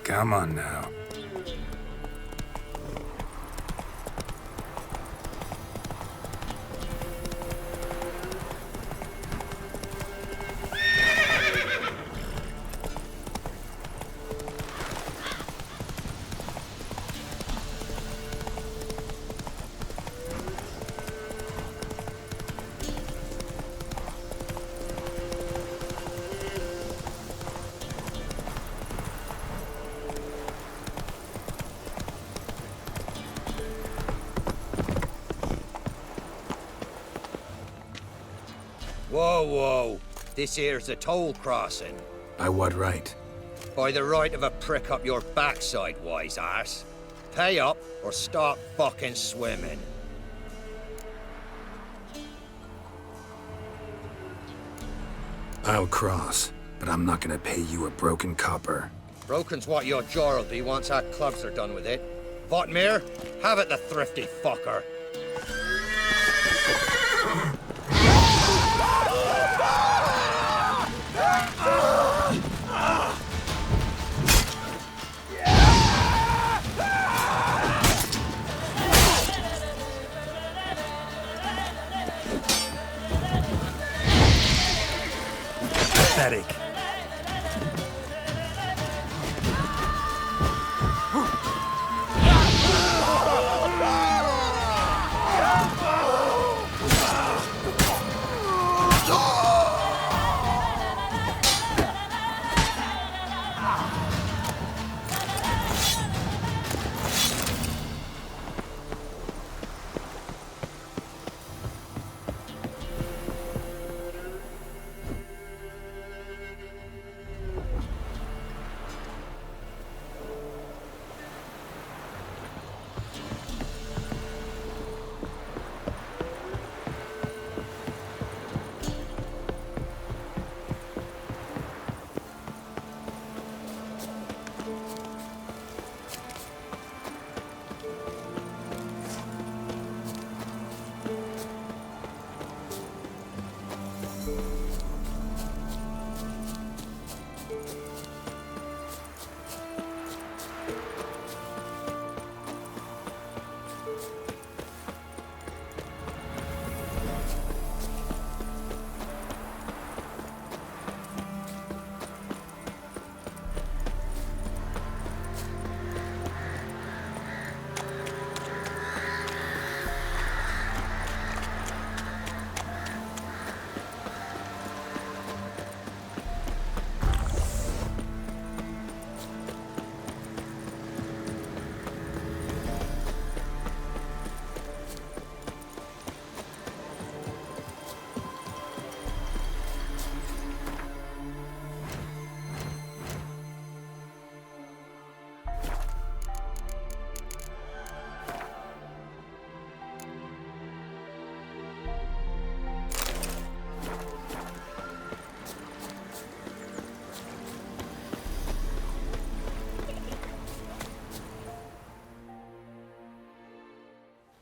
Come on now. Whoa, whoa. This here's a toll crossing. By what right? By the right of a prick up your backside, wise ass. Pay up or stop fucking swimming. I'll cross, but I'm not gonna pay you a broken copper. Broken's what your jaw'll be once our clubs are done with it. Votmir, have it, the thrifty fucker. Pathetic.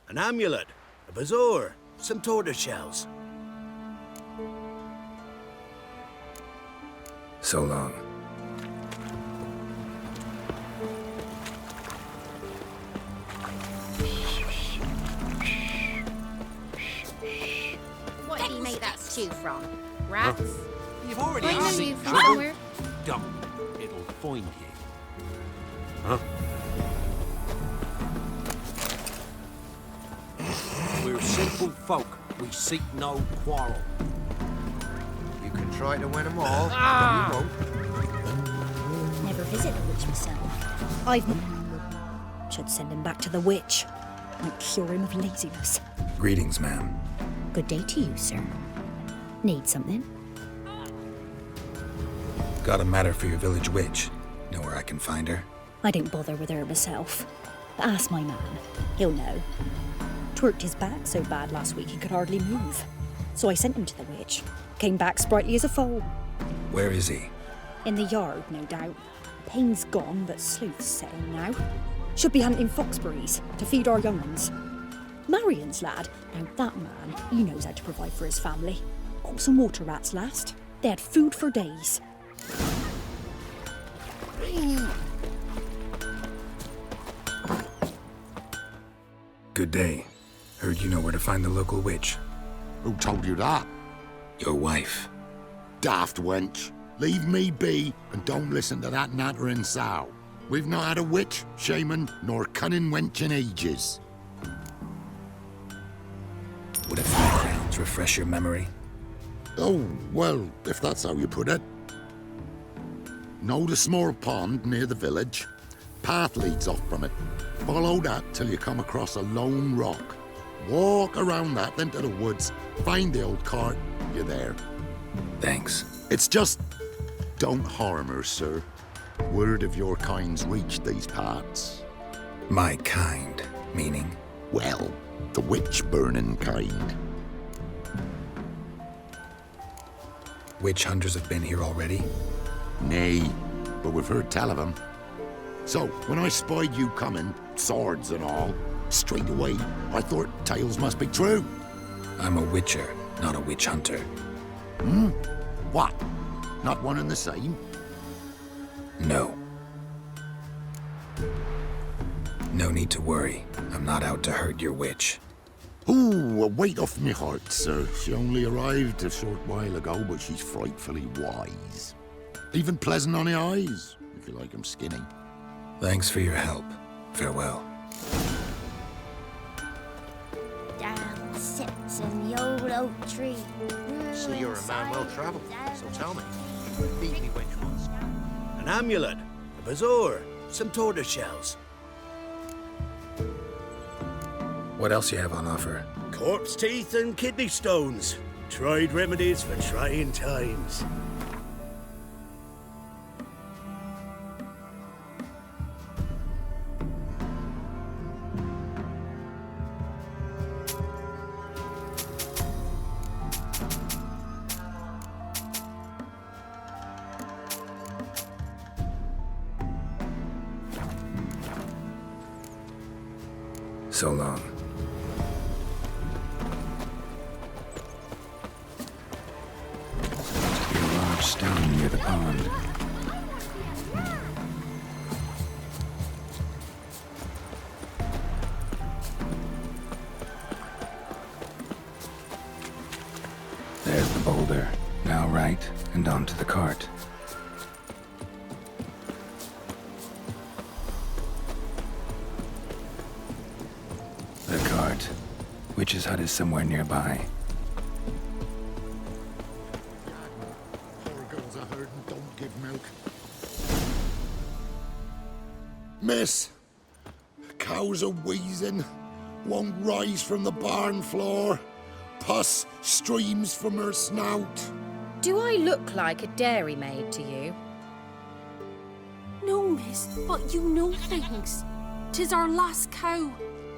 An amulet, a bazaar, some tortoise shells. So long. What did you make that stew from? Rats? You've already I know seen you from trouble. somewhere. Don't. It'll find you. Huh? We're simple folk. We seek no quarrel. You can try to win them all, Ah! but you won't. Never visit the witch myself. I've... Should send him back to the witch. Might cure him of laziness. Greetings, ma'am. Good day to you, sir. Need something? Got a matter for your village witch. Know where I can find her? I don't bother with her myself. Ask my man. He'll know. Twerked his back so bad last week he could hardly move. So I sent him to the witch. Came back sprightly as a foal. Where is he? In the yard, no doubt. Pain's gone, but sleuth's setting now. Should be hunting foxberries to feed our young ones. Marion's lad, now that man, he knows how to provide for his family. Caught some water rats last. They had food for days. Good day. Heard you know where to find the local witch. Who told you that? Your wife. Daft wench. Leave me be and don't listen to that nattering sow. We've not had a witch, shaman, nor cunning wench in ages. Would a few crowns refresh your memory? Oh, well, if that's how you put it. Know the small pond near the village? Path leads off from it. Follow that till you come across a lone rock. Walk around that, then to the woods. Find the old cart. You're there. Thanks. It's just... don't harm her, sir. Word of your kind's reached these parts. My kind, meaning? Well, the witch-burning kind. Witch hunters have been here already? Nay, but we've heard tell of them. So, when I spied you coming, swords and all, straight away, I thought tales must be true. I'm a witcher, not a witch hunter. What? Not one and the same? No. No need to worry. I'm not out to hurt your witch. Ooh, a weight off me heart, sir. She only arrived a short while ago, but she's frightfully wise. Even pleasant on the eyes, if you like 'em skinny. Thanks for your help. Farewell. Down sits in the old oak tree. So you're a man well travelled. So tell me, beat me wench once. An amulet, a bazaar, some tortoise shells. What else you have on offer? Corpse teeth and kidney stones. Tried remedies for trying times. So long. Must be a large stone near the pond. There's the boulder. Now right, and onto the cart. The cart. Witch's hut is somewhere nearby. Poor girls are herd and don't give milk. Miss, cows are wheezing, won't rise from the barn floor. Pus streams from her snout. Do I look like a dairymaid to you? No, miss, but you know things. 'Tis our last cow.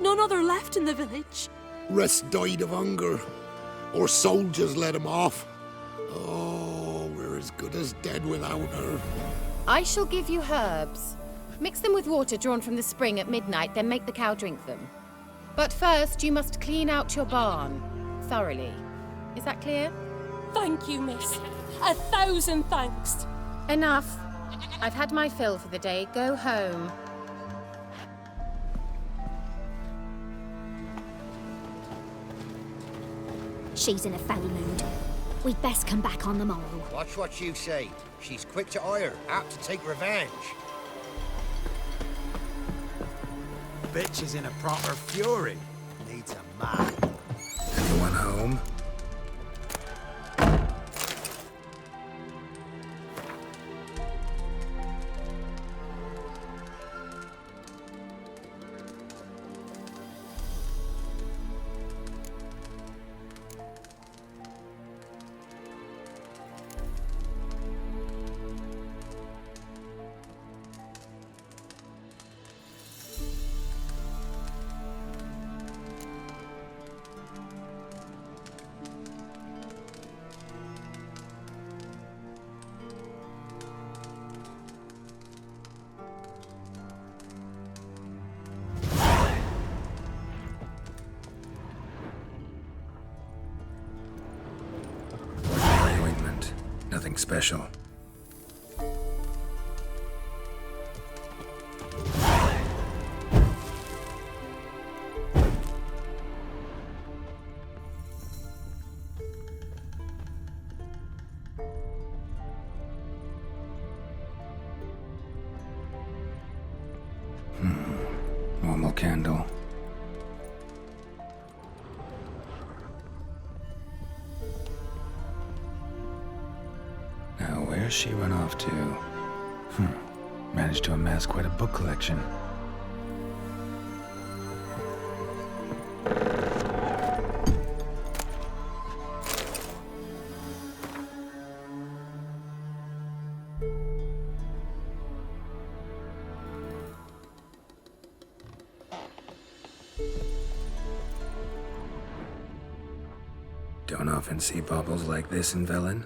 None other left in the village. Rest died of hunger, or soldiers let him off. Oh, we're as good as dead without her. I shall give you herbs. Mix them with water drawn from the spring at midnight, then make the cow drink them. But first, you must clean out your barn thoroughly. Is that clear? Thank you, miss. 1,000 thanks. Enough. I've had my fill for the day. Go home. She's in a foul mood. We'd best come back on the morrow. Watch what you say. She's quick to ire, apt to take revenge. Bitch is in a proper fury. Needs a man. Anyone home? Nothing special. candle. Now, where's she run off to? Managed to amass quite a book collection. Don't often see baubles like this in Velen.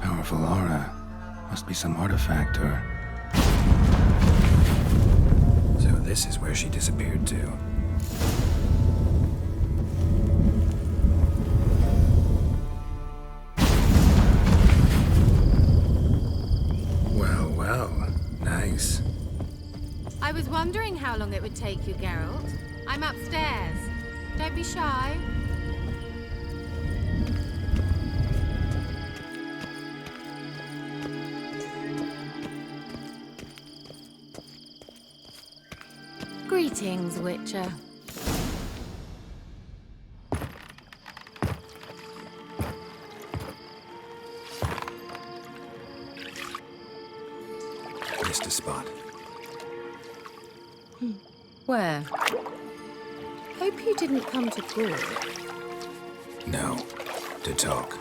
Powerful aura. Must be some artifact or... So this is where she disappeared to. Well, nice. I was wondering how long it would take you, Geralt. I'm upstairs. Don't be shy. Greetings, Witcher. Missed a spot. Where? Hope you didn't come to Gaul. No. To talk.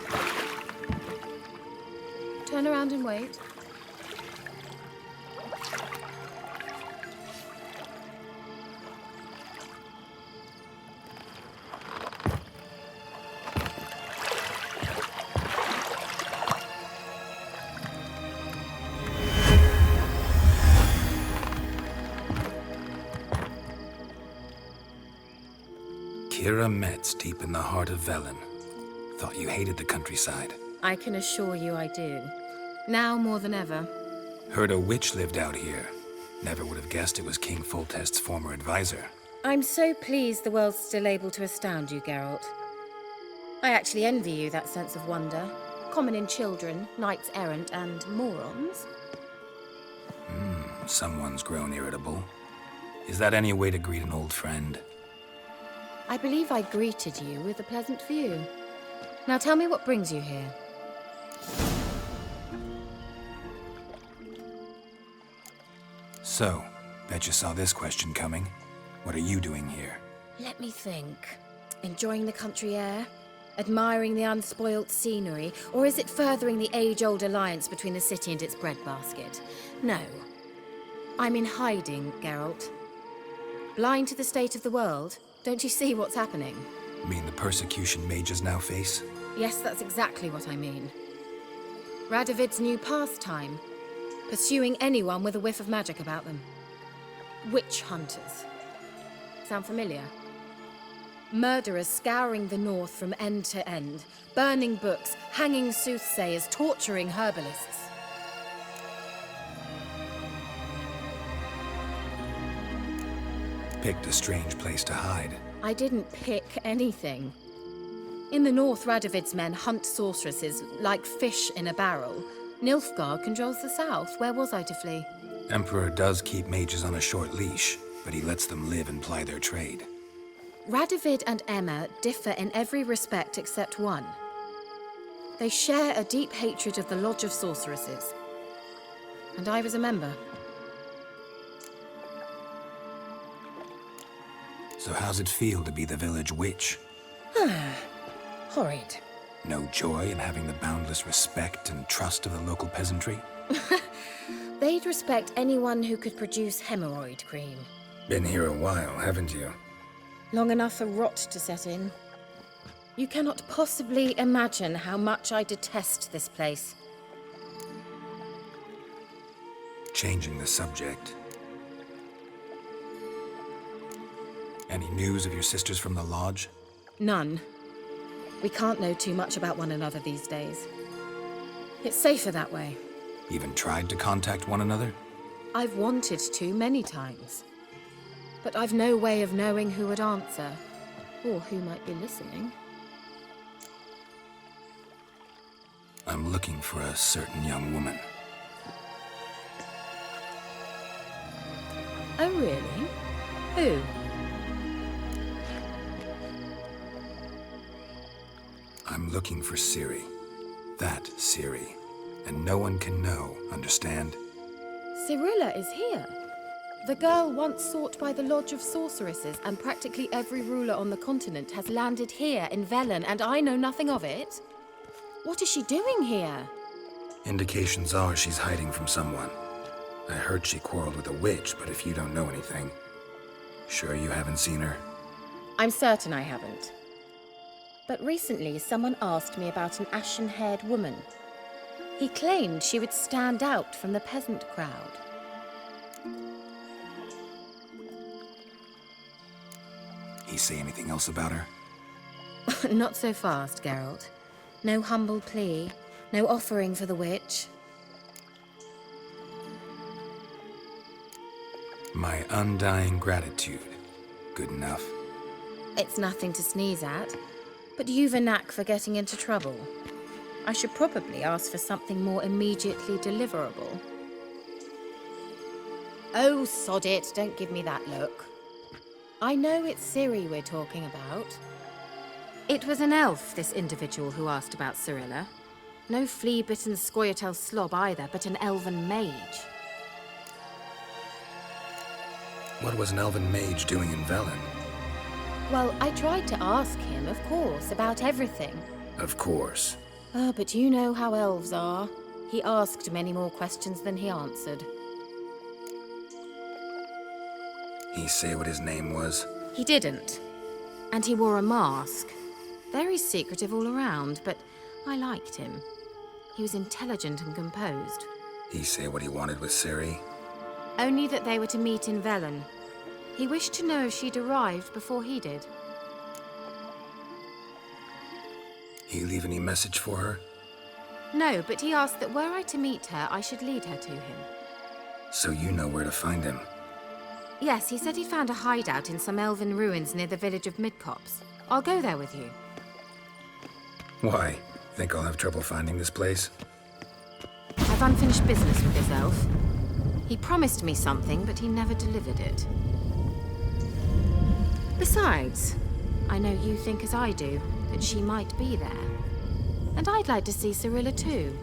Turn around and wait. Kira Metz deep in the heart of Velen. Thought you hated the countryside. I can assure you I do. Now more than ever. Heard a witch lived out here. Never would have guessed it was King Foltest's former advisor. I'm so pleased the world's still able to astound you, Geralt. I actually envy you that sense of wonder. Common in children, knights errant, and morons. Someone's grown irritable. Is that any way to greet an old friend? I believe I greeted you with a pleasant view. Now tell me what brings you here. So, bet you saw this question coming. What are you doing here? Let me think. Enjoying the country air? Admiring the unspoilt scenery? Or is it furthering the age-old alliance between the city and its breadbasket? No. I'm in hiding, Geralt. Blind to the state of the world? Don't you see what's happening? Mean the persecution mages now face? Yes, that's exactly what I mean. Radovid's new pastime. Pursuing anyone with a whiff of magic about them. Witch hunters. Sound familiar? Murderers scouring the north from end to end, burning books, hanging soothsayers, torturing herbalists. Picked a strange place to hide. I didn't pick anything. In the north, Radovid's men hunt sorceresses like fish in a barrel. Nilfgaard controls the south. Where was I to flee? Emperor does keep mages on a short leash, but he lets them live and ply their trade. Radovid and Emma differ in every respect except one. They share a deep hatred of the Lodge of Sorceresses. And I was a member. So how's it feel to be the village witch? Horrid. No joy in having the boundless respect and trust of the local peasantry? They'd respect anyone who could produce hemorrhoid cream. Been here a while, haven't you? Long enough for rot to set in. You cannot possibly imagine how much I detest this place. Changing the subject. Any news of your sisters from the lodge? None. We can't know too much about one another these days. It's safer that way. Even tried to contact one another? I've wanted to many times. But I've no way of knowing who would answer, or who might be listening. I'm looking for a certain young woman. Oh, really? Who? I'm looking for Ciri. That Ciri. And no one can know, understand? Cirilla is here. The girl once sought by the Lodge of Sorceresses, and practically every ruler on the continent has landed here in Velen, and I know nothing of it. What is she doing here? Indications are she's hiding from someone. I heard she quarreled with a witch, but if you don't know anything, sure you haven't seen her? I'm certain I haven't. But recently, someone asked me about an ashen-haired woman. He claimed she would stand out from the peasant crowd. He say anything else about her? Not so fast, Geralt. No humble plea, no offering for the witch. My undying gratitude. Good enough. It's nothing to sneeze at, but you've a knack for getting into trouble. I should probably ask for something more immediately deliverable. Oh, sod it, don't give me that look. I know it's Ciri we're talking about. It was an elf, this individual who asked about Cirilla. No flea-bitten Scoia'tael slob either, but an elven mage. What was an elven mage doing in Velen? Well, I tried to ask him, of course, about everything. Of course. Ah, but you know how elves are. He asked many more questions than he answered. He say what his name was? He didn't. And he wore a mask. Very secretive all around, but I liked him. He was intelligent and composed. He say what he wanted with Ciri? Only that they were to meet in Velen. He wished to know if she'd arrived before he did. He leave any message for her? No, but he asked that were I to meet her, I should lead her to him. So you know where to find him? Yes, he said he'd found a hideout in some elven ruins near the village of Midcopse. I'll go there with you. Why? Think I'll have trouble finding this place? I've unfinished business with this elf. He promised me something, but he never delivered it. Besides, I know you think as I do, that she might be there. And I'd like to see Cirilla too.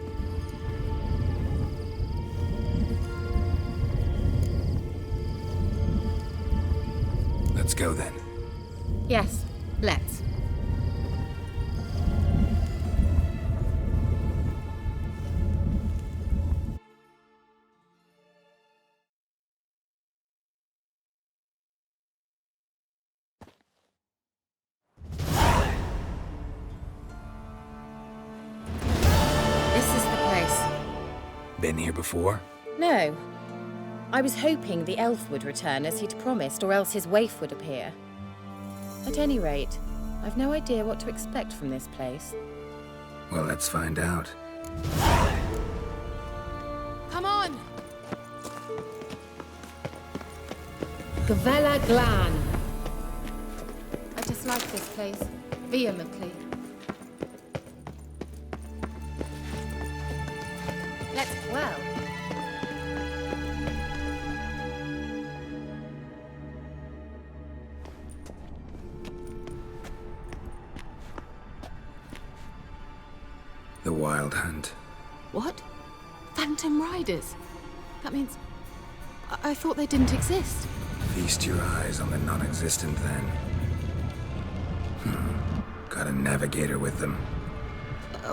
Let's go then. Yes, let's. Been here before? No. I was hoping the elf would return as he'd promised, or else his waif would appear. At any rate, I've no idea what to expect from this place. Well, let's find out. Come on! Gavella Glan. I dislike this place vehemently. Well. The Wild Hunt. What? Phantom Riders? That means... I thought they didn't exist. Feast your eyes on the non-existent then. Got a navigator with them.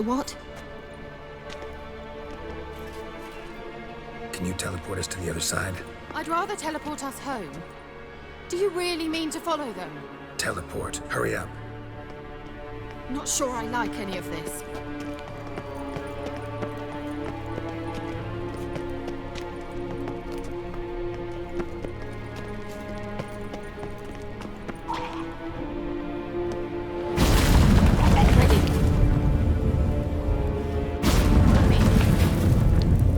What? Can you teleport us to the other side? I'd rather teleport us home. Do you really mean to follow them? Teleport. Hurry up. Not sure I like any of this.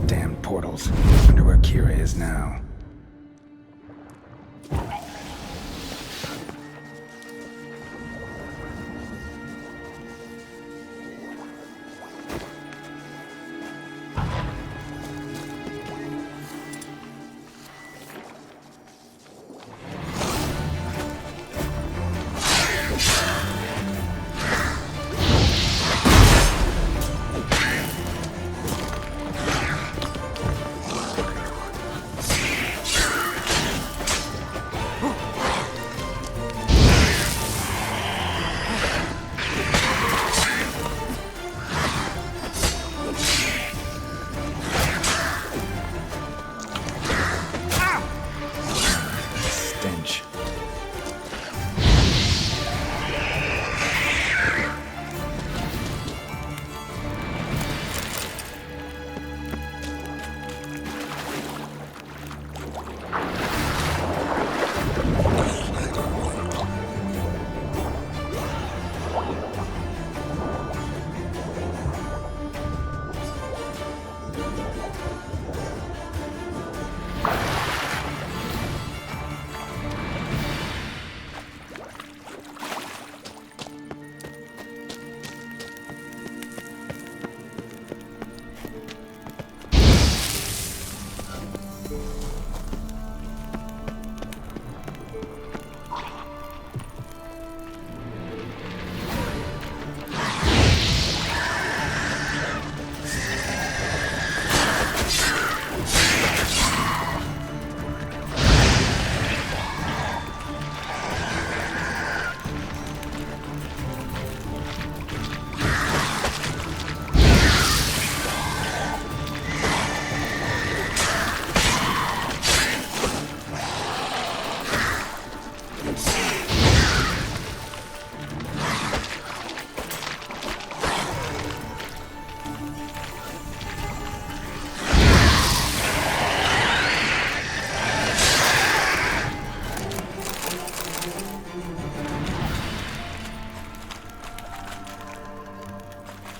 Damn portals. Wonder where Kira is now. Stench.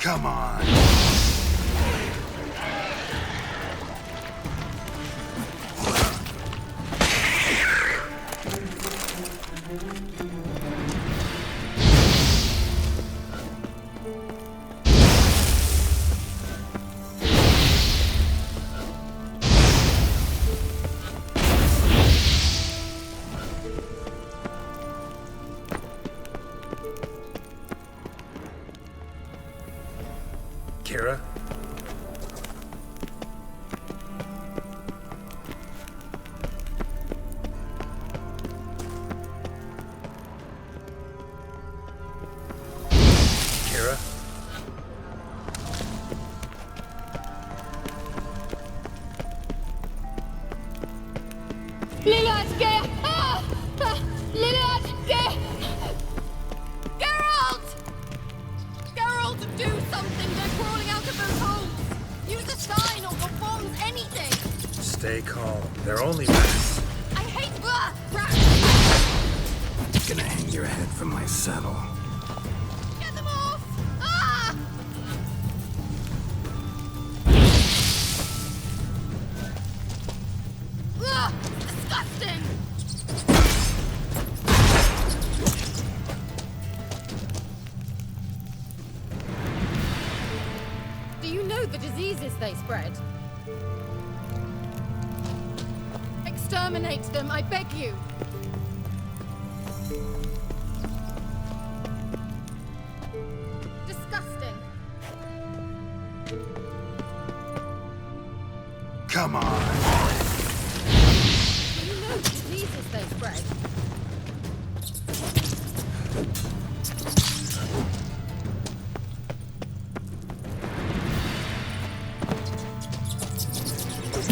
Come on. Kira? Kira? Geralt, do something! They're crawling out of those holes! Use a sign or bombs, anything! Stay calm. They're only rats. I hate rats! Gonna hang your head from my saddle. Get them off! Ah! Ugh, disgusting! Do you know the diseases they spread? Exterminate them, I beg you! Disgusting. Come on. Do you know the diseases they spread?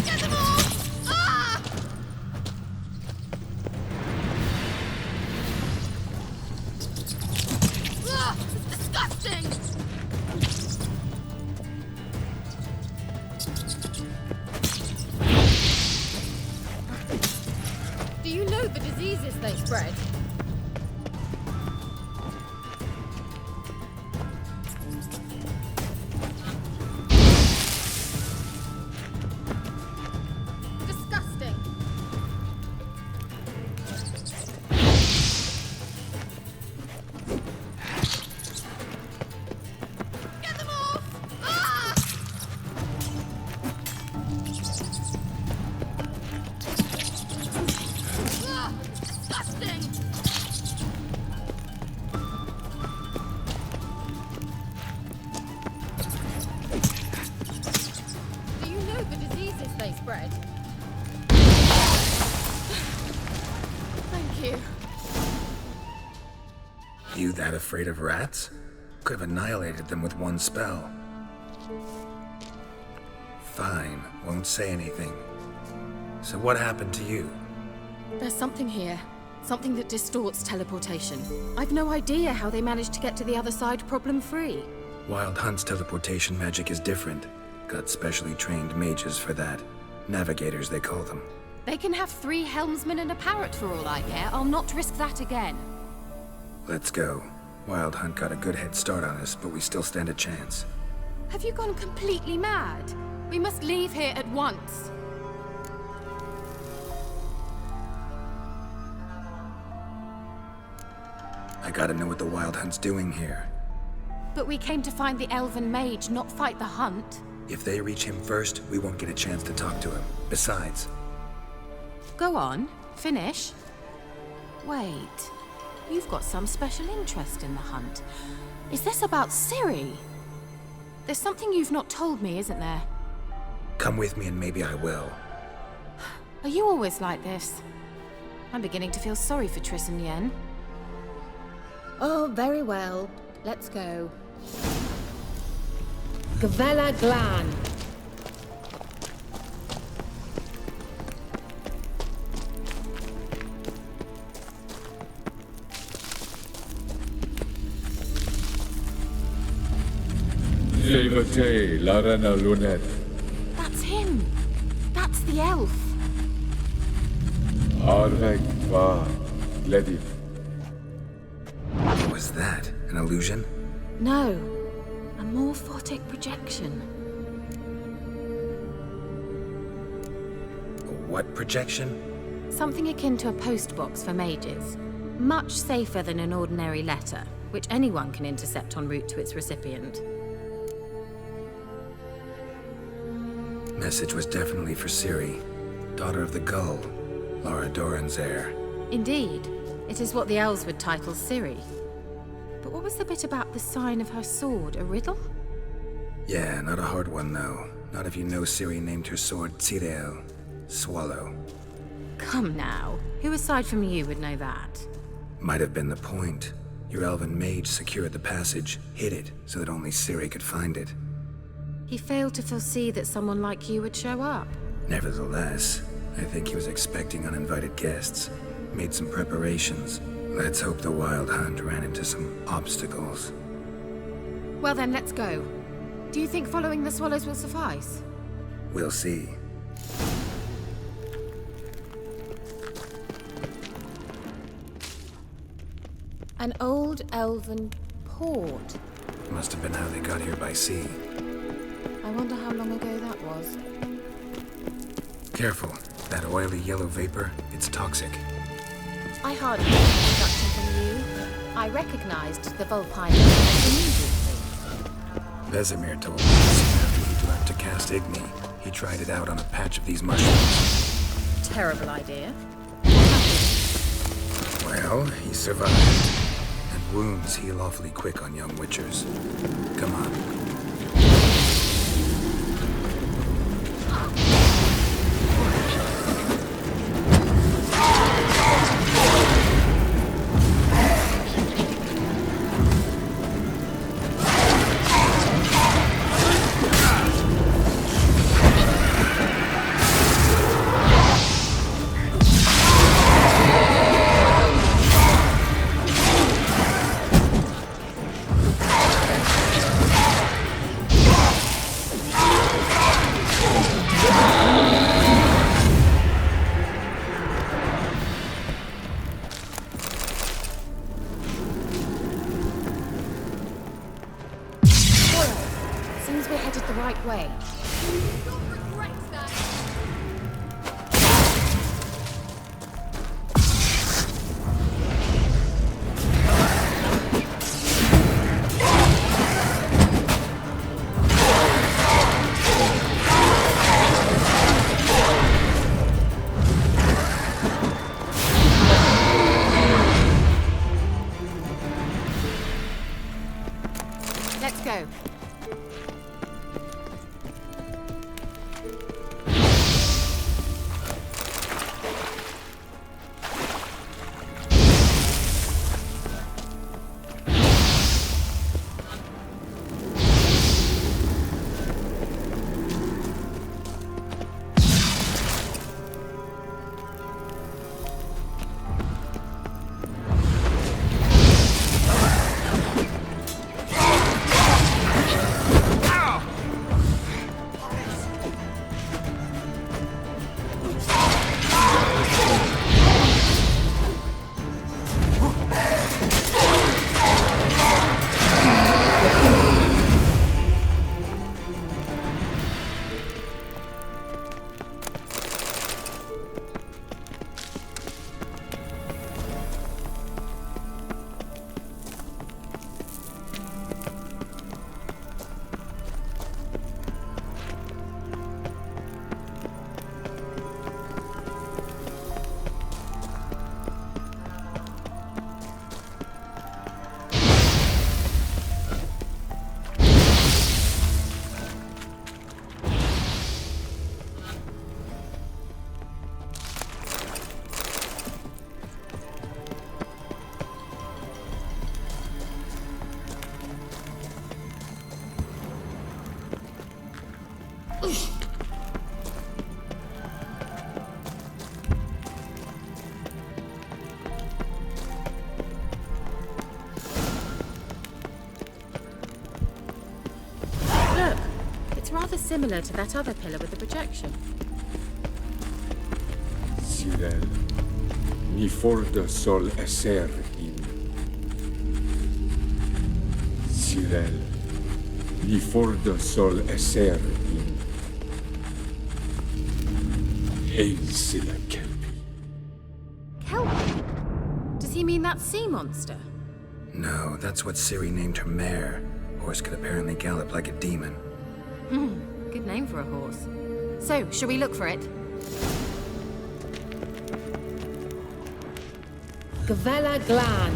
Get them off! Ah! Ugh, it's disgusting! disgusting! Do you know the diseases they spread? Disgusting! Get them off! Ah! Ah, disgusting! Do you know the diseases they spread? Thank you. You that afraid of rats? Could have annihilated them with one spell. Fine, won't say anything. So what happened to you? There's something here. Something that distorts teleportation. I've no idea how they managed to get to the other side problem-free. Wild Hunt's teleportation magic is different. Got specially trained mages for that. Navigators, they call them. They can have 3 helmsmen and a parrot for all I care. I'll not risk that again. Let's go. Wild Hunt got a good head start on us, but we still stand a chance. Have you gone completely mad? We must leave here at once. I gotta know what the Wild Hunt's doing here. But we came to find the elven mage, not fight the hunt. If they reach him first, we won't get a chance to talk to him. Besides, Go on, finish. Wait, you've got some special interest in the hunt. Is this about Ciri? There's something you've not told me, isn't there? come with me and maybe I will. Are you always like this? I'm beginning to feel sorry for Triss and Yen. Oh, very well. Let's go. Gavella Glan. Levate, Larena Lunet. That's him. That's the elf. Arvek va, Gledif. What was that? An illusion? No, a morphotic projection. What projection? Something akin to a postbox for mages. Much safer than an ordinary letter, which anyone can intercept en route to its recipient. Message was definitely for Ciri, daughter of the Gull, Lara Doran's heir. Indeed, it is what the elves would title Ciri. But what was the bit about the sign of her sword, a riddle? Yeah, not a hard one though. Not if you know Ciri named her sword Tirel, Swallow. Come now, who aside from you would know that? Might have been the point. Your elven mage secured the passage, hid it, so that only Ciri could find it. He failed to foresee that someone like you would show up. Nevertheless, I think he was expecting uninvited guests. Made some preparations. Let's hope the Wild Hunt ran into some obstacles. Well then, let's go. Do you think following the swallows will suffice? We'll see. An old elven port. Must have been how they got here by sea. I wonder how long ago that was. Careful. That oily yellow vapor, it's toxic. I hardly got an introduction from you. I recognized the Vulpine immediately. Vesemir told me soon after he learned to cast Igni, he tried it out on a patch of these mushrooms. Terrible idea. Well, he survived. And wounds heal awfully quick on young witchers. Come on. we're headed the right way. Let's go. It's rather similar to that other pillar with the projection. Sirel, ni forda sol esser in. Sirel, ni forda sol esser in. Hail Silla Kelpie. Kelpie? Does he mean that sea monster? No, that's what Ciri named her mare. Horse could apparently gallop like a demon. Good name for a horse. So, shall we look for it? Gavella Glan.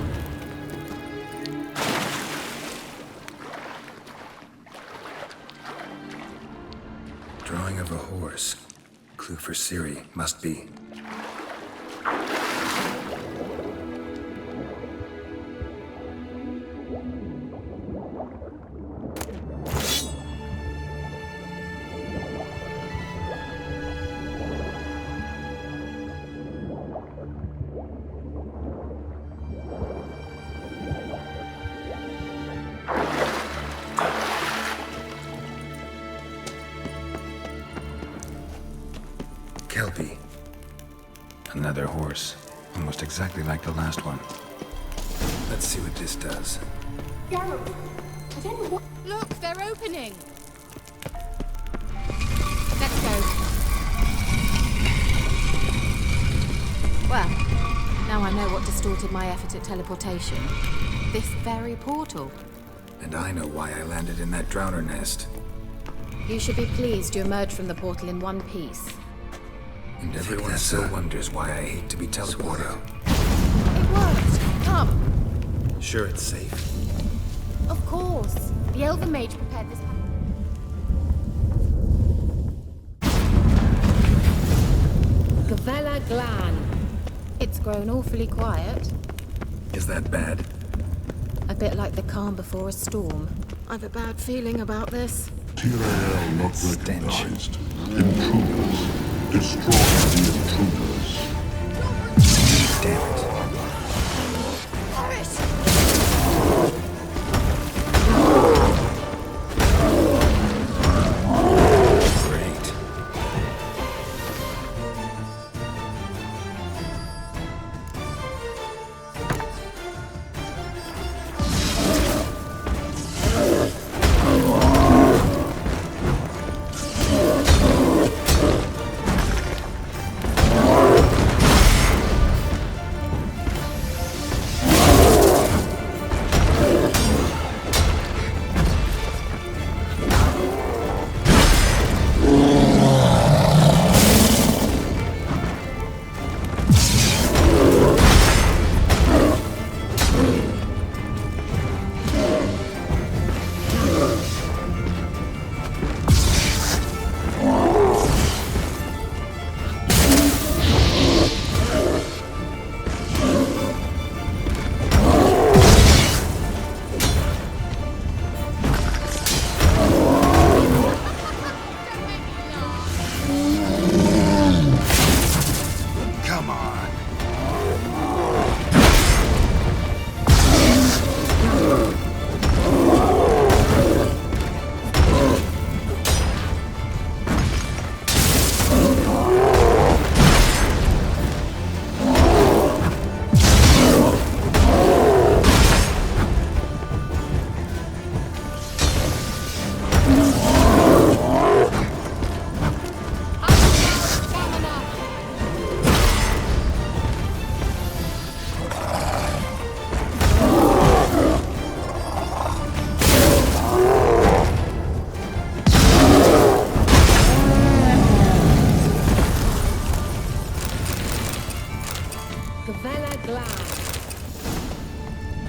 Drawing of a horse. Clue for Ciri, must be. Kelpie. Another horse. Almost exactly like the last one. Let's see what this does. Look, they're opening. Let's go. Well, now I know what distorted my effort at teleportation. This very portal. And I know why I landed in that drowner nest. You should be pleased you emerged from the portal in one piece. And everyone still wonders why I hate to be teleported. It worked. Come. Sure it's safe. Of course. The Elven Mage prepared this. Gavella Glan. It's grown awfully quiet. Is that bad? A bit like the calm before a storm. I've a bad feeling about this. Tyrael not stench. recognized. Intruders. Destroy the intruders. Damn it. Great.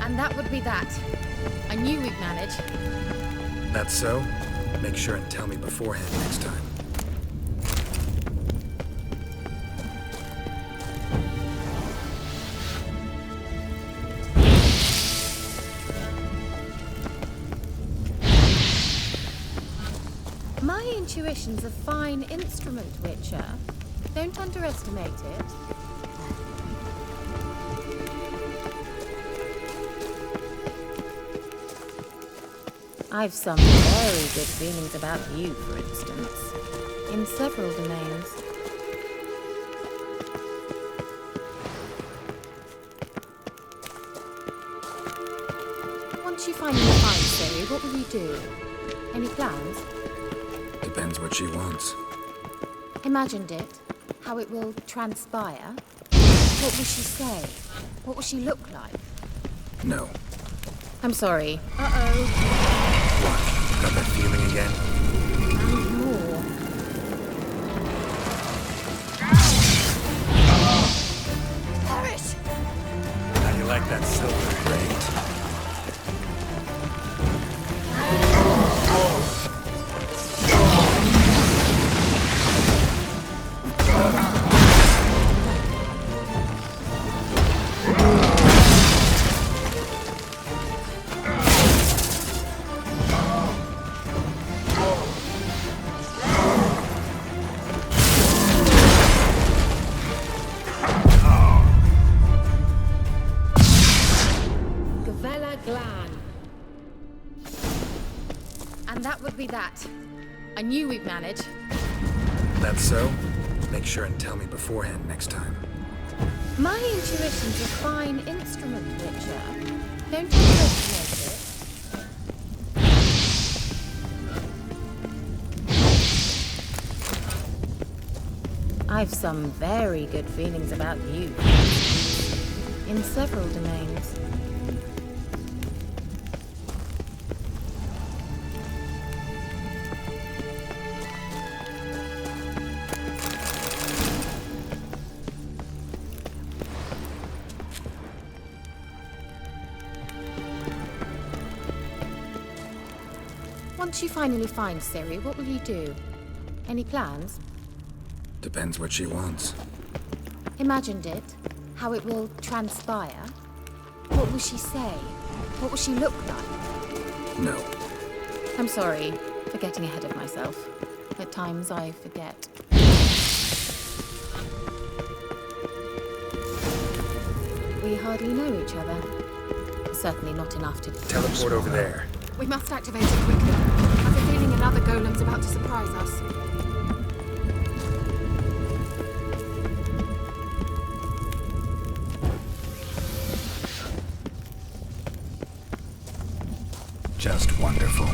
And that would be that. I knew we'd manage. That's so? Make sure and tell me beforehand next time. My intuition's a fine instrument, Witcher. Don't underestimate it. I've some very good feelings about you, for instance. In several domains. Once you finally find Siri, what will you do? Any plans? Depends what she wants. Imagined it. How it will transpire. What will she say? What will she look like? No. I'm sorry. What? Got that feeling again? And more. Perish! How do you like that silver plate? That. I knew we'd manage. That's so? Make sure and tell me beforehand next time. My intuition's a fine instrument, Witcher. Don't underestimate it. I've some very good feelings about you. In several domains. Once you finally find Siri, what will you do? Any plans? Depends what she wants. Imagined it. How it will transpire. What will she say? What will she look like? No. I'm sorry for getting ahead of myself. At times I forget. We hardly know each other. Certainly not enough to... Teleport over there. We must activate it quickly. I have a feeling another golem's about to surprise us. Just wonderful.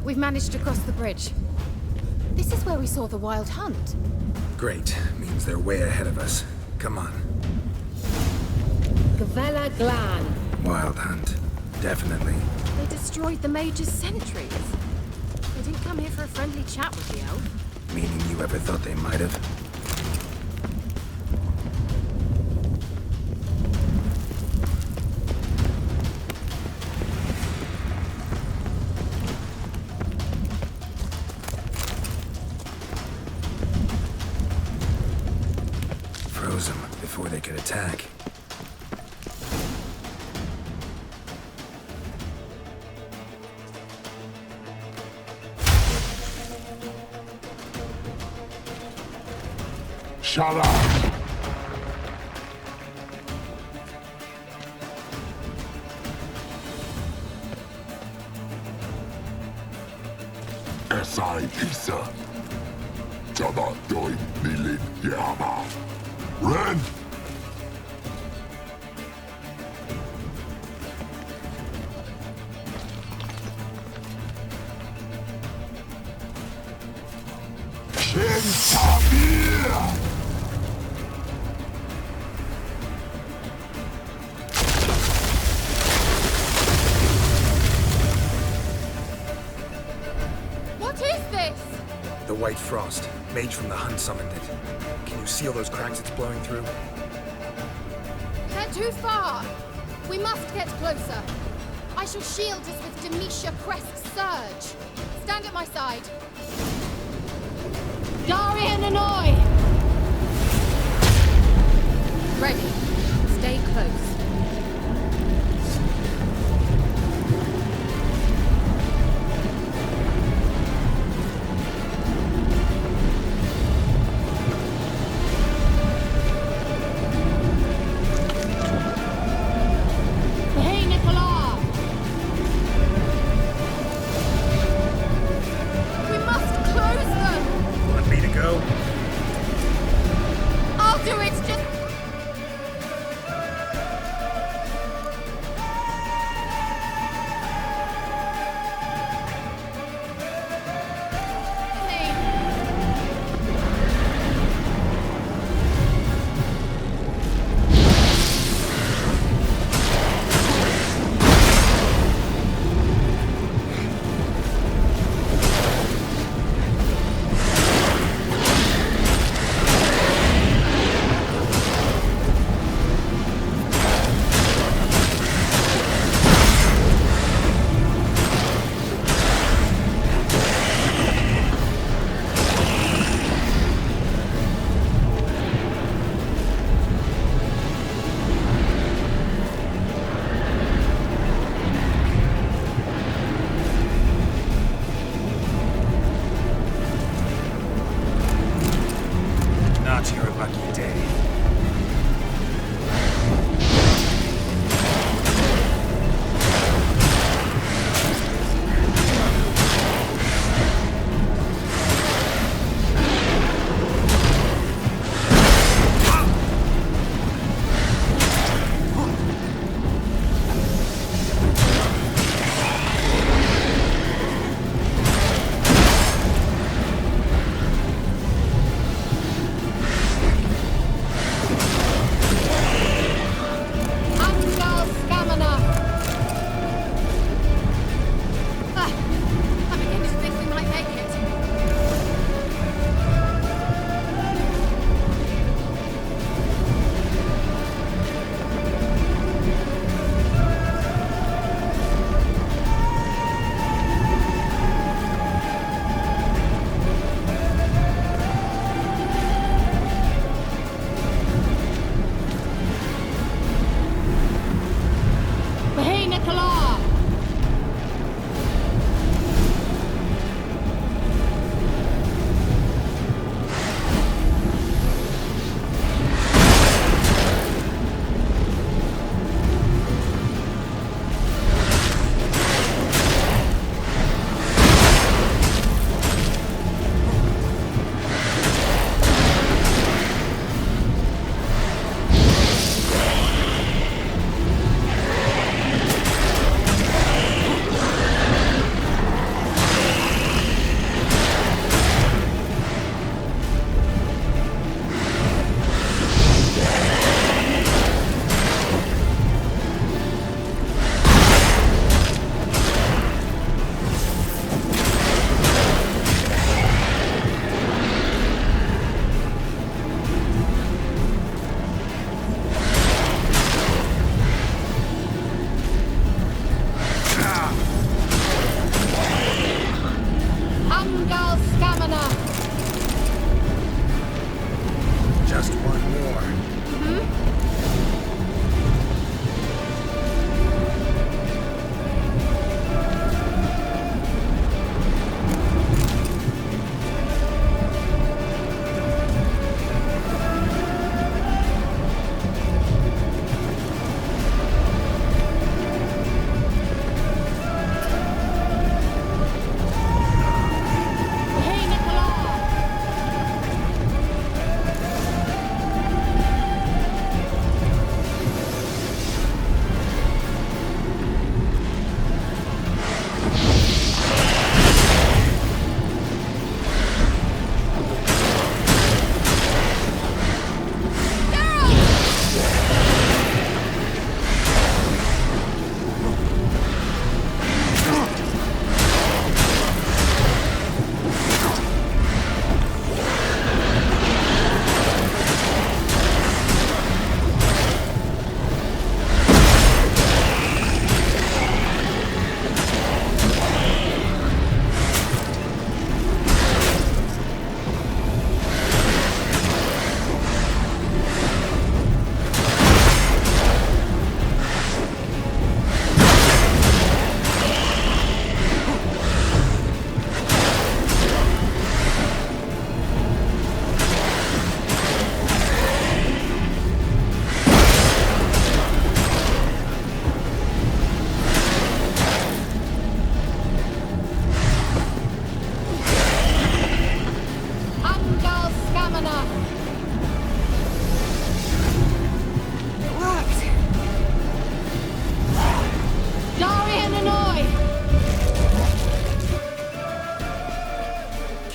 We've managed to cross the bridge. This is where we saw the wild hunt. Great. Means they're way ahead of us. Come on. Gavella Glan. Wild hunt. Definitely. They destroyed the Mage's sentries. They didn't come here for a friendly chat with the elf. Meaning you ever thought they might have? Froze them before they could attack. Shut up! Esai Isa. Tabatoi Nilin Yama. Ren! Shintabir! The White Frost. Mage from the Hunt summoned it. Can you seal those cracks it's blowing through? They're too far! We must get closer. I shall shield us with Demetia Crest's Surge. Stand at my side. Darian and I! Ready. Stay close.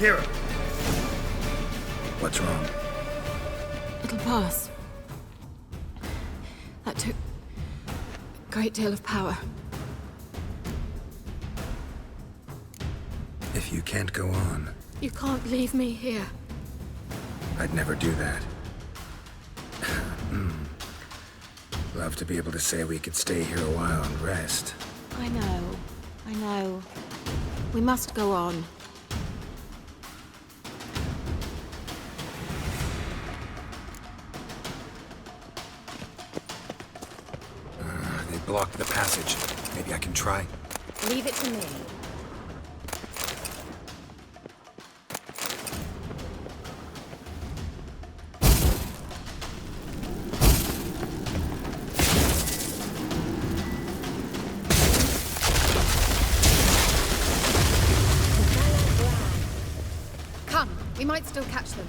Kira. What's wrong? It'll pass. That took a great deal of power. If you can't go on, You can't leave me here. I'd never do that. Love to be able to say we could stay here a while and rest. I know. We must go on. They blocked the passage. Maybe I can try. Leave it to me. Come, we might still catch them.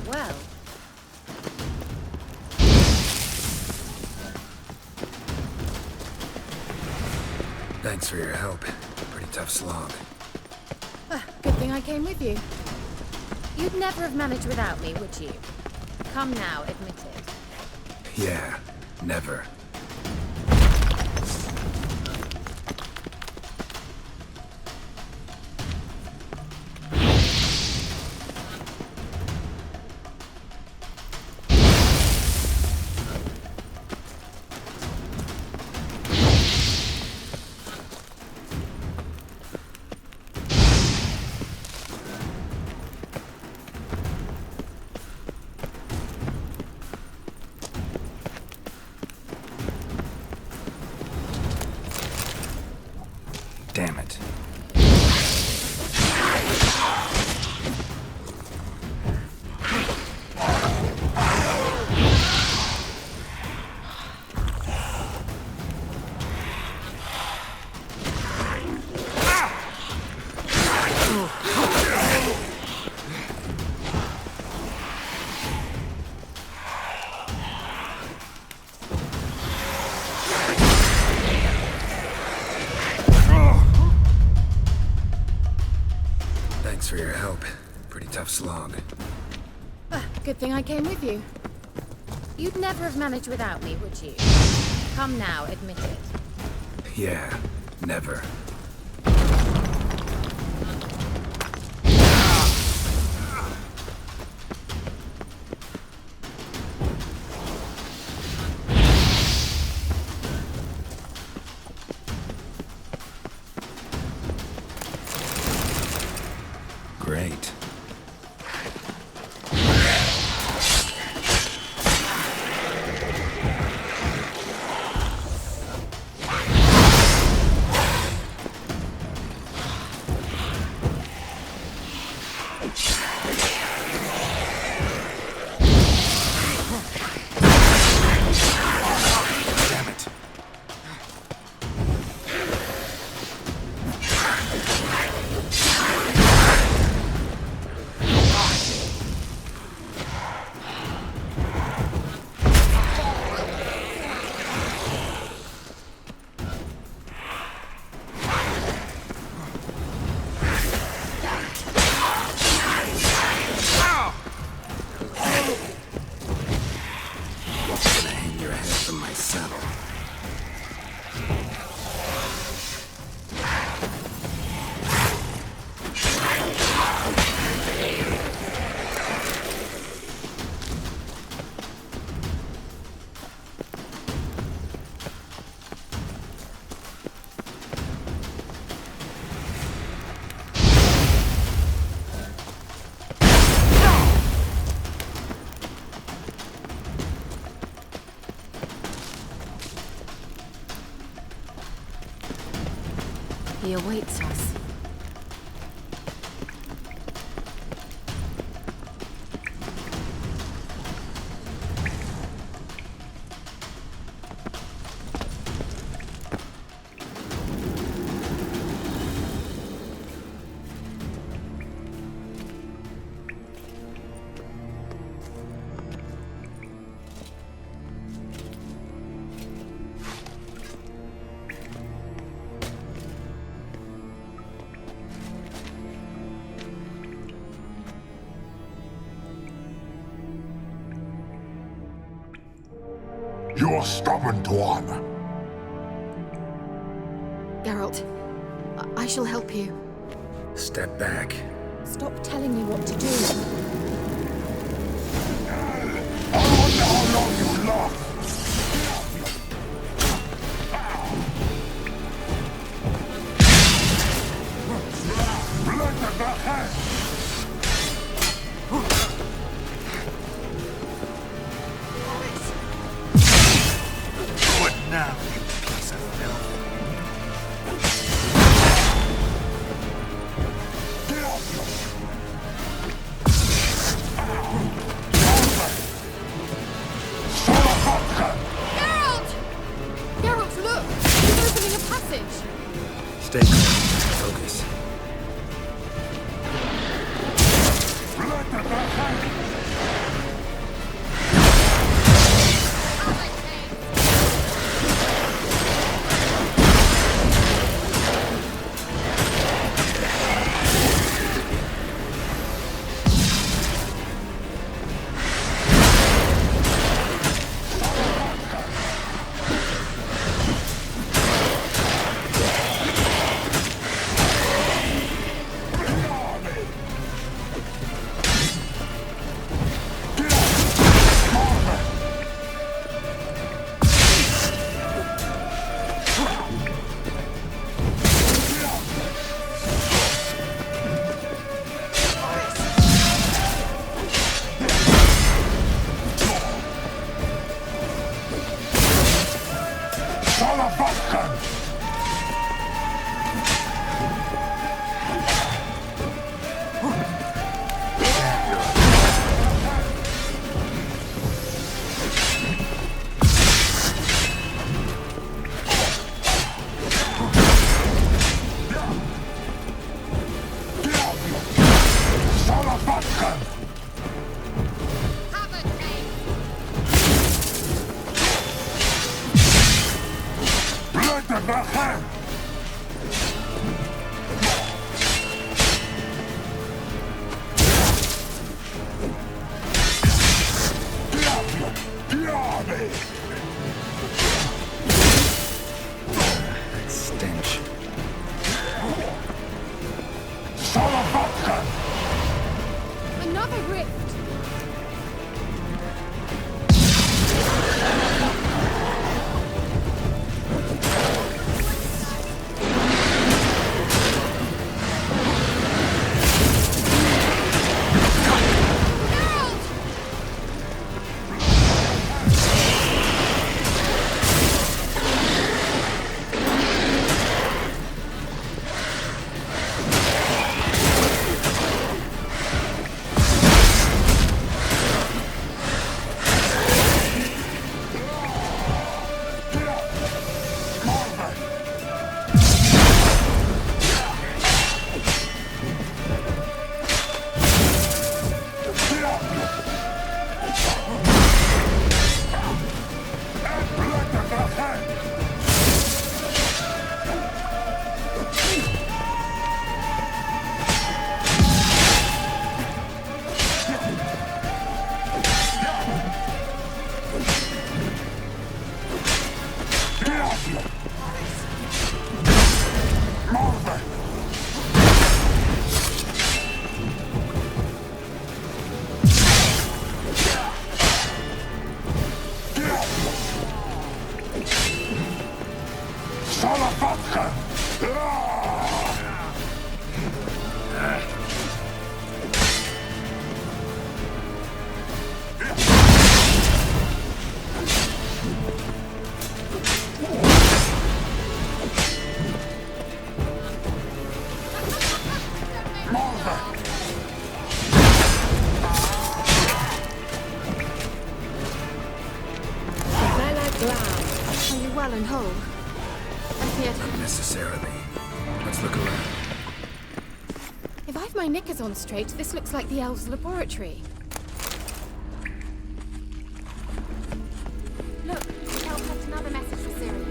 Well, Thanks for your help. Pretty tough slog. good thing I came with you. You'd never have managed without me, would you? Come now, admit it. Yeah, never. Damn it. Thanks for your help. Pretty tough slog. Good thing I came with you. You'd never have managed without me, would you? Come now, admit it. Yeah, never. Great. Damn it. Gonna hang your head from my saddle. He awaits us. You're stubborn, Tuan. Geralt, I shall help you. Step back. Stop telling me what to do. I wonder how long you last. Blood of the hand. Now, you piece of filth. Geralt! Geralt, look! He's opening a passage! Stay calm. Focus. Stench. Another rift! glad. Are you well and whole? I feared... Not necessarily. Let's look around. If I've my knickers on straight, this looks like the elves' laboratory. Look, the elf left another message for Ciri.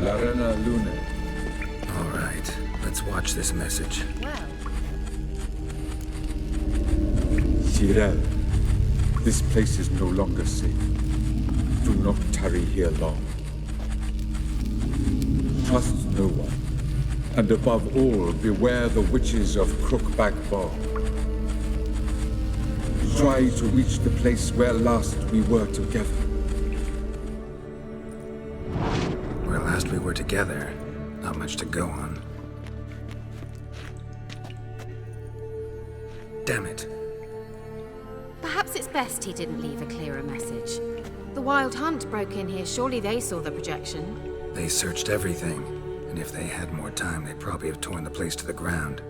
Larena Lune. All right, let's watch this message. Well, Cyril, this place is no longer safe. Do not tarry here long. Trust no one. And above all, beware the witches of Crookback Bog. Try to reach the place where last we were together. Where last we were together, not much to go on. Damn it. perhaps it's best he didn't leave a clearer message. The Wild Hunt broke in here. Surely they saw the projection. They searched everything, and if they had more time, they'd probably have torn the place to the ground.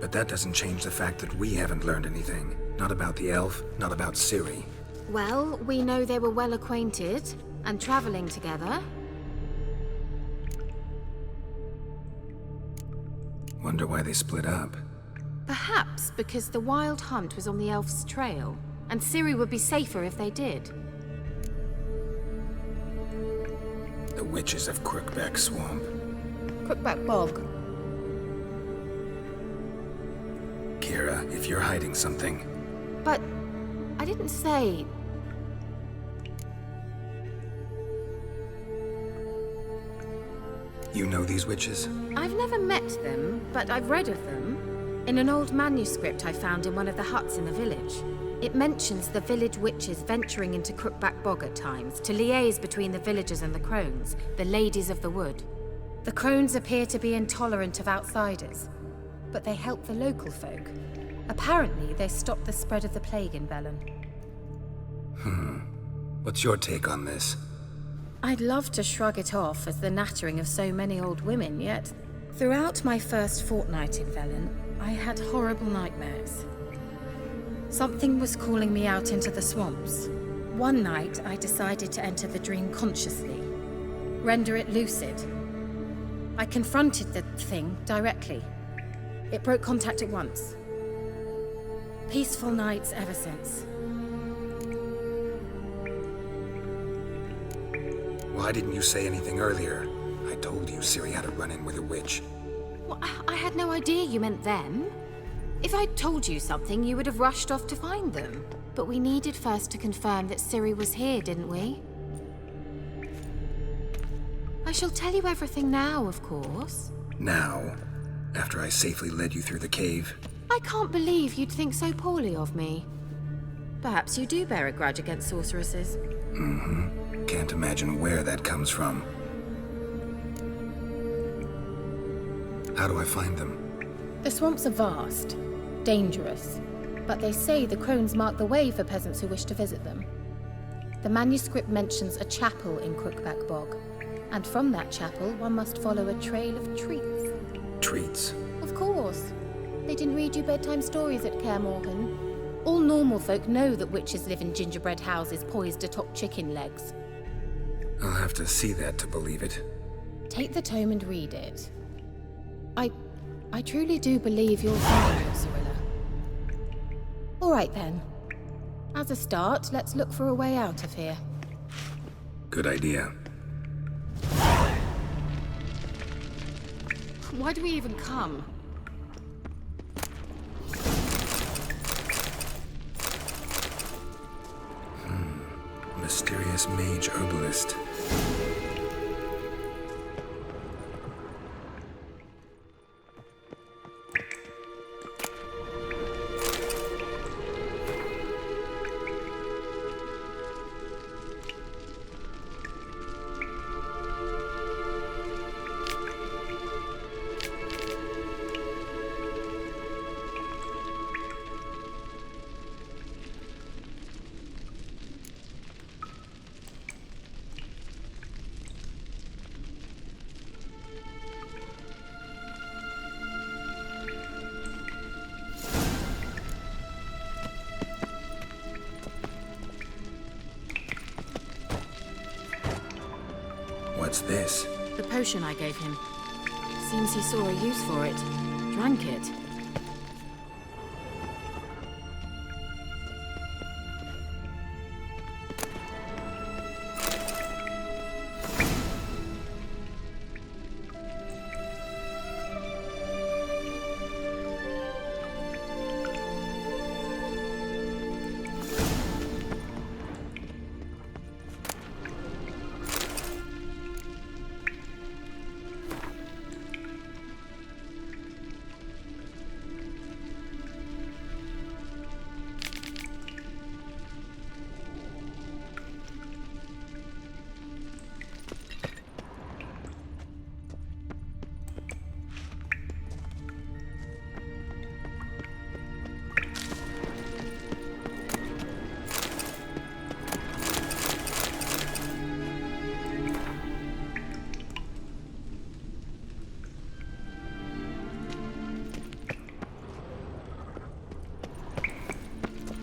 But that doesn't change the fact that we haven't learned anything. Not about the elf, not about Ciri. Well, we know they were well acquainted and traveling together. Wonder why they split up. Perhaps because the Wild Hunt was on the elf's trail, and Ciri would be safer if they did. The witches of Crookback Swamp. Crookback Bog. Kira, if you're hiding something... But I didn't say... You know these witches? I've never met them, but I've read of them. In an old manuscript I found in one of the huts in the village. It mentions the village witches venturing into Crookback Bog at times to liaise between the villagers and the crones, the ladies of the wood. The crones appear to be intolerant of outsiders, but they help the local folk. Apparently, they stopped the spread of the plague in Velen. What's your take on this? I'd love to shrug it off as the nattering of so many old women, yet throughout my first fortnight in Velen, I had horrible nightmares. Something was calling me out into the swamps. One night, I decided to enter the dream consciously, render it lucid. I confronted the thing directly. It broke contact at once. Peaceful nights ever since. Why didn't you say anything earlier? I told you Ciri had a run-in with a witch. Well, I had no idea you meant them. If I'd told you something, you would have rushed off to find them. But we needed first to confirm that Ciri was here, didn't we? I shall tell you everything now, of course. Now? After I safely led you through the cave? I can't believe you'd think so poorly of me. Perhaps you do bear a grudge against sorceresses. Can't imagine where that comes from. How do I find them? The swamps are vast, dangerous, but they say the crones mark the way for peasants who wish to visit them. The manuscript mentions a chapel in Crookback Bog, and from that chapel one must follow a trail of treats. Treats? Of course. They didn't read you bedtime stories at Kaer Morhen. All normal folk know that witches live in gingerbread houses poised atop chicken legs. I'll have to see that to believe it. Take the tome and read it. I truly do believe you'll find it, Cirilla. All right then. As a start, let's look for a way out of here. Good idea. Why do we even come? Mysterious mage herbalist. What's this? The potion I gave him. Seems he saw a use for it. Drank it.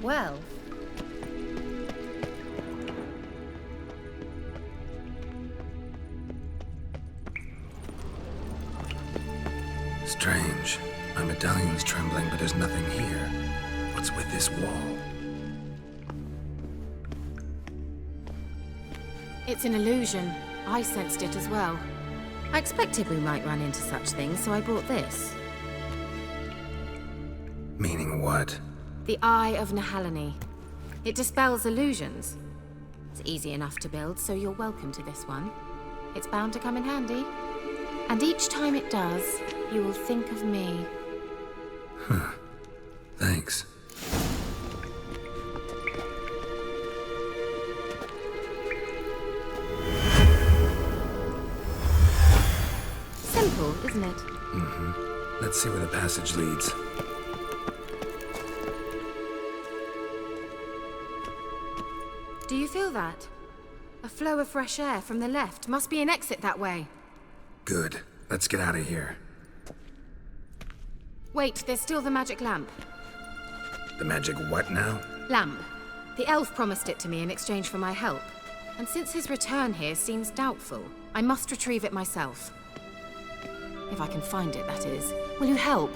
Well. Strange. My medallion's trembling, but there's nothing here. What's with this wall? It's an illusion. I sensed it as well. I expected we might run into such things, so I brought this. Meaning what? The Eye of Nehaleni. It dispels illusions. It's easy enough to build, so you're welcome to this one. It's bound to come in handy. And each time it does, you will think of me. Huh. Thanks. Simple, isn't it? Mm-hmm. Let's see where the passage leads. Do you feel that? A flow of fresh air from the left. Must be an exit that way. Good. Let's get out of here. Wait, there's still the magic lamp. The magic what now? Lamp. The elf promised it to me in exchange for my help. And since his return here seems doubtful, I must retrieve it myself. If I can find it, that is. Will you help?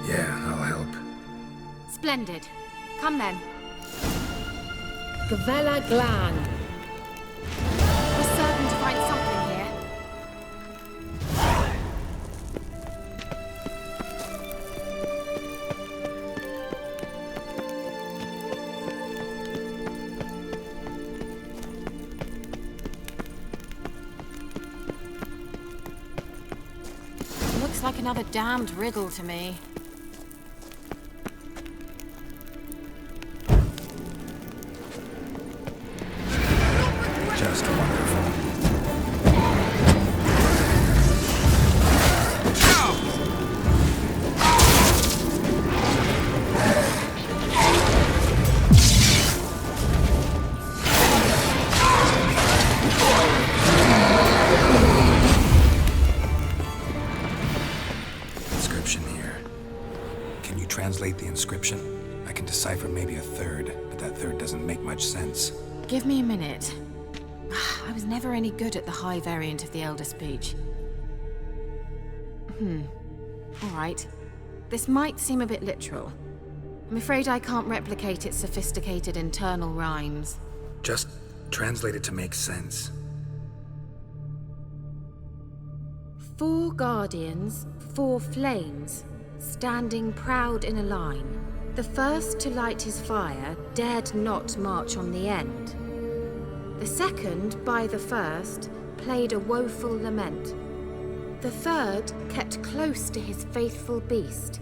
Yeah, I'll help. Splendid. Come then. Gavella Glan. We're certain to find something here. Looks like another damned riddle to me. Just wonderful. Inscription here. Can you translate the inscription? I can decipher maybe a third, but that third doesn't make much sense. Give me a minute. I was never any good at the high variant of the Elder speech. All right. This might seem a bit literal. I'm afraid I can't replicate its sophisticated internal rhymes. Just translate it to make sense. 4 guardians, 4 flames, standing proud in a line. The first to light his fire dared not march on the end. The second, by the first, played a woeful lament. The third kept close to his faithful beast.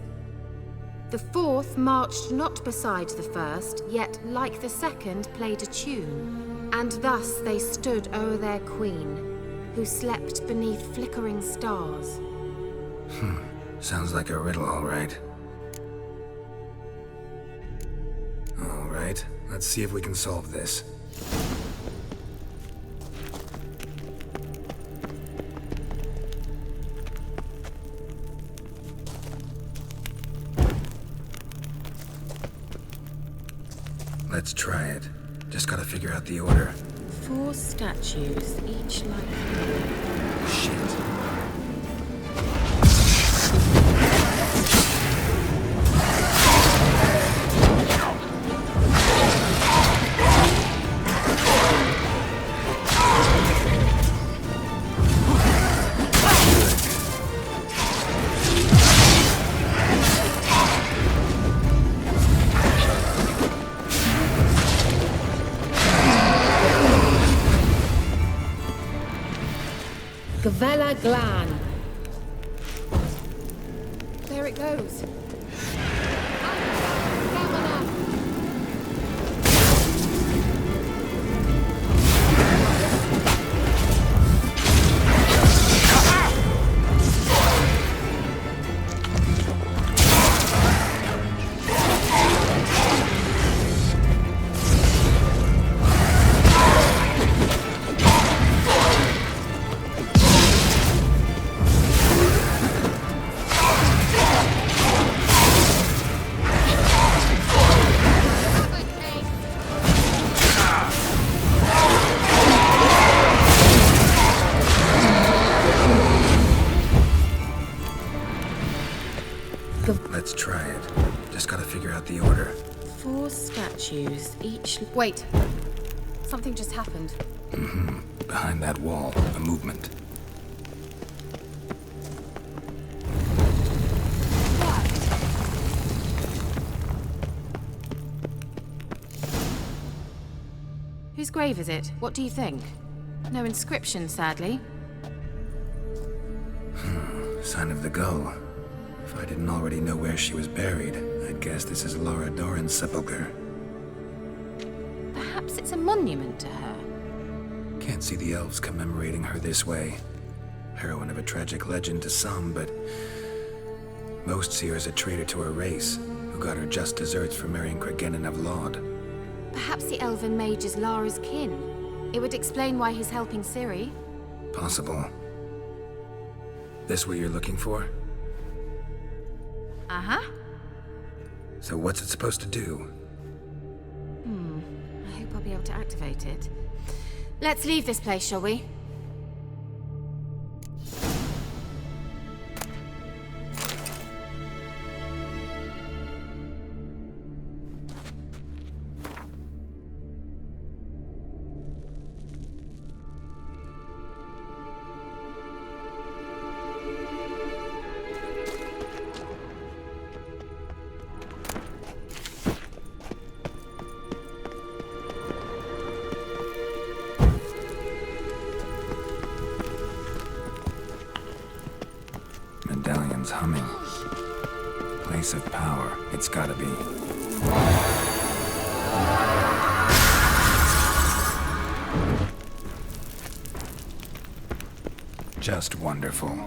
The fourth marched not beside the first, yet like the second played a tune. And thus they stood o'er their queen, who slept beneath flickering stars. Sounds like a riddle, all right. All right, let's see if we can solve this. Let's try it. Just gotta figure out the order. 4 statues, each like... Shit. Gavella Glan. There it goes. Let's try it. Just gotta figure out the order. 4 statues, each... Wait. Something just happened. Behind that wall, a movement. Whose grave is it? What do you think? No inscription, sadly. Sign of the gull. If I didn't already know where she was buried, I'd guess this is Laura Doran's sepulcher. Perhaps it's a monument to her. Can't see the elves commemorating her this way. Heroine of a tragic legend to some, but most see her as a traitor to her race, who got her just desserts for marrying Cregennan of Laud. Perhaps the elven mage is Lara's kin. It would explain why he's helping Ciri. Possible. This what you're looking for? Uh-huh. So what's it supposed to do? I hope I'll be able to activate it. Let's leave this place, shall we? Medallion's humming. Place of power. It's gotta be. Just wonderful.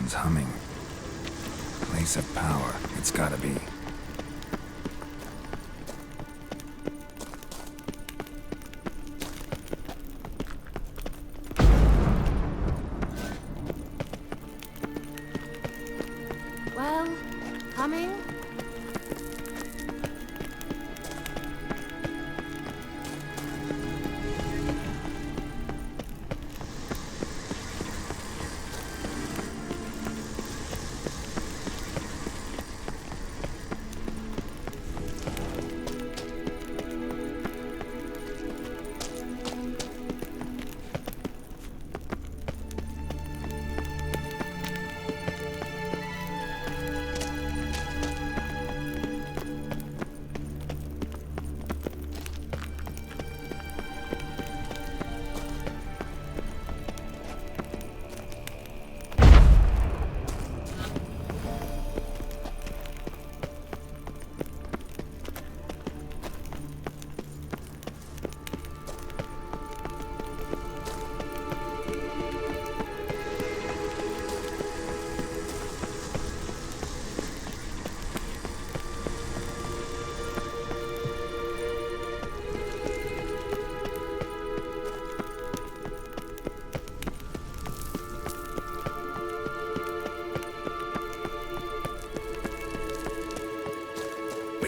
Someone's humming. Place of power, it's gotta be. Well, coming?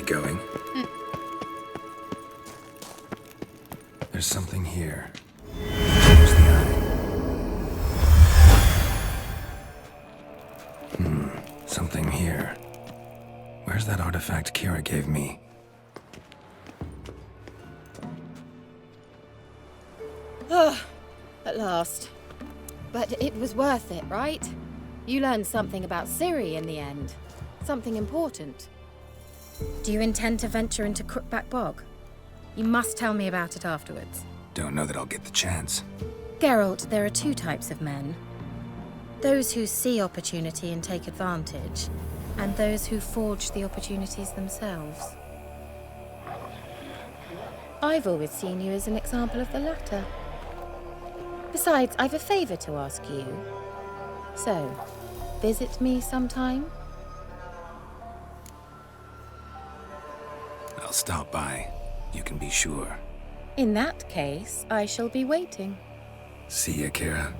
Going? There's something here. Change the eye. Something here. Where's that artifact Kira gave me? At last. But it was worth it, right? You learned something about Ciri in the end. Something important. Do you intend to venture into Crookback Bog? You must tell me about it afterwards. Don't know that I'll get the chance. Geralt, there are two types of men. Those who see opportunity and take advantage, and those who forge the opportunities themselves. I've always seen you as an example of the latter. Besides, I've a favor to ask you. So, visit me sometime? I'll stop by. You can be sure. In that case, I shall be waiting. See ya, Kira.